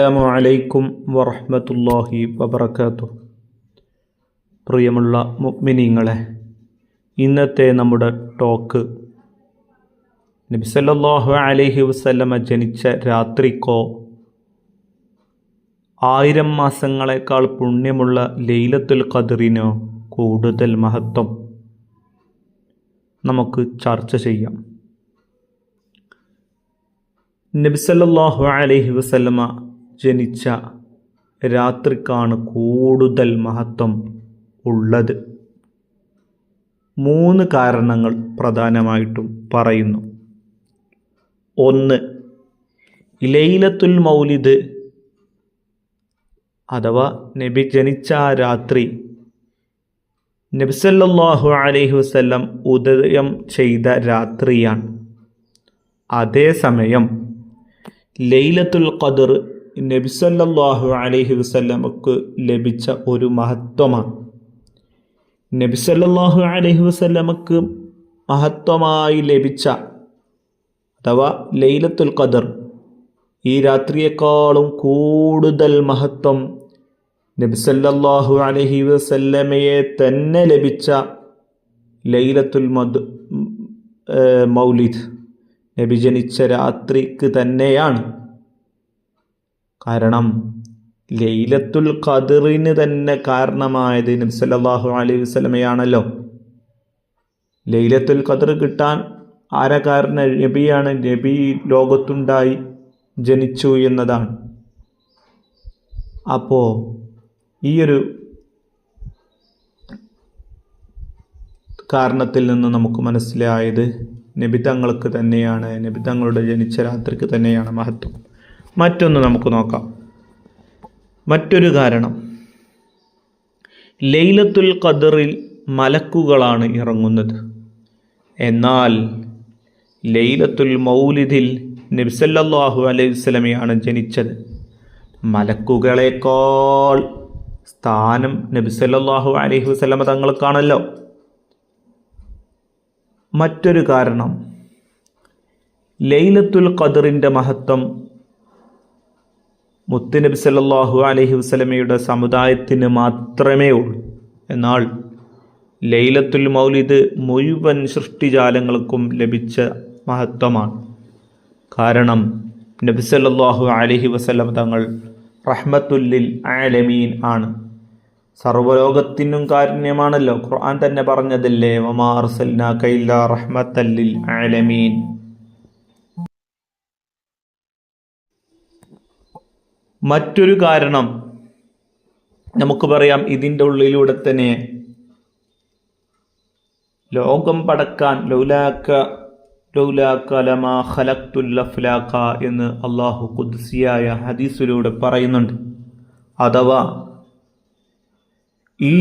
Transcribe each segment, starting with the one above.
അസ്സലാമു അലൈക്കും വറഹ്മത്തുള്ളാഹി വബറകാതുഹു. പ്രിയമുള്ള മുഅ്മിനീങ്ങളെ, ഇന്നത്തെ നമ്മുടെ ടോക്ക് നബി സല്ലല്ലാഹു അലൈഹി വസല്ലമ ജനിച്ച രാത്രിക്കോ 1000 മാസങ്ങളെക്കാൾ പുണ്യമുള്ള ലൈലത്തുൽ ഖദ്റിനോ കൂടുതൽ മഹത്വം നമുക്ക് ചർച്ച ചെയ്യാം. നബി സല്ലല്ലാഹു അലൈഹി വസല്ലമ ജനിച്ച രാത്രിക്കാണ് കൂടുതൽ മഹത്വം ഉള്ളത്. 3 കാരണങ്ങൾ പ്രധാനമായിട്ടും പറയുന്നു. 1, ലൈലത്തുൽ മൗലിദ് അഥവാ നബി ജനിച്ച ആ രാത്രി നബി സല്ലല്ലാഹു അലൈഹി വസല്ലം ഉദയം ചെയ്ത രാത്രിയാണ്. അതേസമയം ലൈലത്തുൽ ഖദ്ർ നബി സല്ലല്ലാഹു അലൈഹി വസല്ലമക്ക് ലഭിച്ച ഒരു മഹത്വമാണ്. നബി സല്ലല്ലാഹു അലൈഹി വസല്ലമക്ക് മഹത്വമായി ലഭിച്ച അഥവാ ലൈലത്തുൽ ഖദ്ർ ഈ രാത്രിയേക്കാളും കൂടുതൽ മഹത്വം നബി സല്ലല്ലാഹു അലൈഹി വസല്ലമയെ തന്നെ ലഭിച്ച ലൈലത്തുൽ മൗലിദ് നബി ജനിച്ച രാത്രിക്ക് തന്നെയാണ്. കാരണം ലൈലത്തുൽ ഖദ്റിന് തന്നെ കാരണമായത് നബി സല്ലല്ലാഹു അലൈഹി വസല്ലമയാണല്ലോ. ലൈലത്തുൽ ഖദ്ർ കിട്ടാൻ ആരാ കാരണം? നബിയാണ്. നബി ലോകത്തുണ്ടായി ജനിച്ചു എന്നതാണ്. അപ്പോൾ ഈ ഒരു കാരണത്തിൽ നിന്ന് നമുക്ക് മനസ്സിലായത് നബി തങ്ങൾക്ക് തന്നെയാണ്, നബി തങ്ങളുടെ ജനിച്ച രാത്രിക്ക് തന്നെയാണ് മഹത്വം. മറ്റൊന്ന് നമുക്ക് നോക്കാം. മറ്റൊരു കാരണം, ലൈലത്തുൽ ഖദ്റിൽ മലക്കുകളാണ് ഇറങ്ങുന്നത്. എന്നാൽ ലൈലത്തുൽ മൗലിദിൽ നബി സല്ലല്ലാഹു അലൈഹി വസല്ലമയാണ് ജനിച്ചത്. മലക്കുകളെക്കാൾ സ്ഥാനം നബി സല്ലല്ലാഹു അലൈഹി വസല്ലമ തങ്ങൾക്കാണല്ലോ. മറ്റൊരു കാരണം, ലൈലത്തുൽ ഖദ്റിൻ്റെ മഹത്വം മുത്തുനബി സല്ലല്ലാഹു അലൈഹി വസല്ലമയുടെ സമുദായത്തിന് മാത്രമേ ഉള്ളൂ. എന്നാൽ ലൈലത്തുൽ മൗലിദ് മുഴുവൻ സൃഷ്ടിജാലങ്ങൾക്കും ലഭിച്ച മഹത്വമാണ്. കാരണം നബി സല്ലല്ലാഹു അലൈഹി വസല്ലം തങ്ങൾ റഹ്മത്തുൽ ലിൽ ആലമീൻ ആണ്. സർവ്വലോകത്തിനും കാരുണ്യമാണല്ലോ. ഖുർആൻ തന്നെ പറഞ്ഞതല്ലേ, വമാ അർസൽനാക ഇല്ലാ റഹ്മത്തൽ ലിൽ ആലമീൻ. മറ്റൊരു കാരണം നമുക്ക് പറയാം, ഇതിൻ്റെ ഉള്ളിലൂടെ തന്നെ ലോകം പടക്കാൻ ലൗലാക ലമാ ഖലഖ്തുൽ അഫ്ലാക എന്ന് അല്ലാഹു ഖുദ്സിയായ ഹദീസിലൂടെ പറയുന്നുണ്ട്. അഥവാ ഈ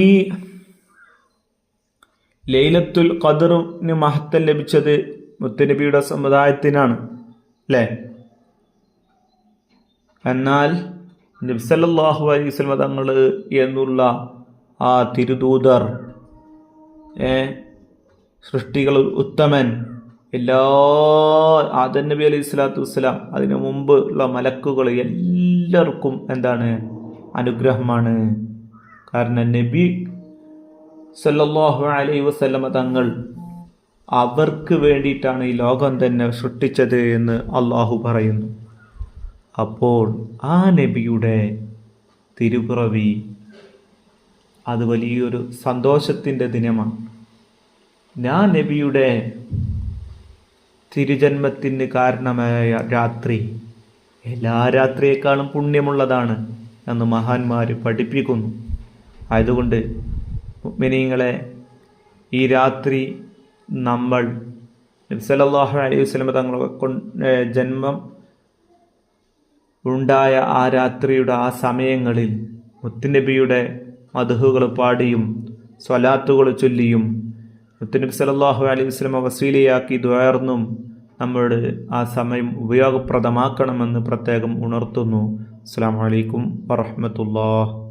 ലൈലത്തുൽ ഖദ്റിന് മഹത്വം ലഭിച്ചത് മുത്തുനബിയുടെ സമുദായത്തിനാണ് അല്ലേ. എന്നാൽ നബി സല്ലല്ലാഹു അലൈഹി വസല്ലം തങ്ങൾ എന്നുള്ള ആ തിരുദൂതർ, സൃഷ്ടികൾ ഉത്തമൻ, എല്ലാ ആദം നബി അലൈഹി സ്വലാത്തു വസ്സലാം അതിനു മുമ്പ് ഉള്ള മലക്കുകൾ എല്ലാവർക്കും എന്താണ്? അനുഗ്രഹമാണ്. കാരണം നബി സല്ലല്ലാഹു അലൈഹി വസല്ലമ തങ്ങൾ അവർക്ക് വേണ്ടിയിട്ടാണ് ഈ ലോകം തന്നെ സൃഷ്ടിച്ചത് എന്ന് അള്ളാഹു പറയുന്നു. അപ്പോൾ ആ നബിയുടെ തിരുപ്പിറവി അത് വലിയൊരു സന്തോഷത്തിൻ്റെ ദിനമാണ്. ആ നബിയുടെ തിരുജന്മത്തിന് കാരണമായ രാത്രി എല്ലാ രാത്രിയേക്കാളും പുണ്യമുള്ളതാണ് എന്ന് മഹാന്മാർ പഠിപ്പിക്കുന്നു. ആയതുകൊണ്ട് മുഅ്മിനീങ്ങളെ, ഈ രാത്രി നമ്മൾ നബി സല്ലല്ലാഹു അലൈഹി വസല്ലം തങ്ങളുടെ ജന്മം ഉണ്ടായ ആ രാത്രിയുടെ ആ സമയങ്ങളിൽ മുത്തുനബിയുടെ മദ്ഹുകൾ പാടിയും സ്വലാത്തുകൾ ചൊല്ലിയും മുത്തുനബി സല്ലല്ലാഹു അലൈഹി വസല്ലം വസീലയാക്കി ദുആർന്നും നമ്മുടെ ആ സമയം ഉപയോഗപ്രദമാക്കണമെന്ന് പ്രത്യേകം ഉണർത്തുന്നു. അസ്സലാമു അലൈക്കും വറഹ്മത്തുള്ളാഹി.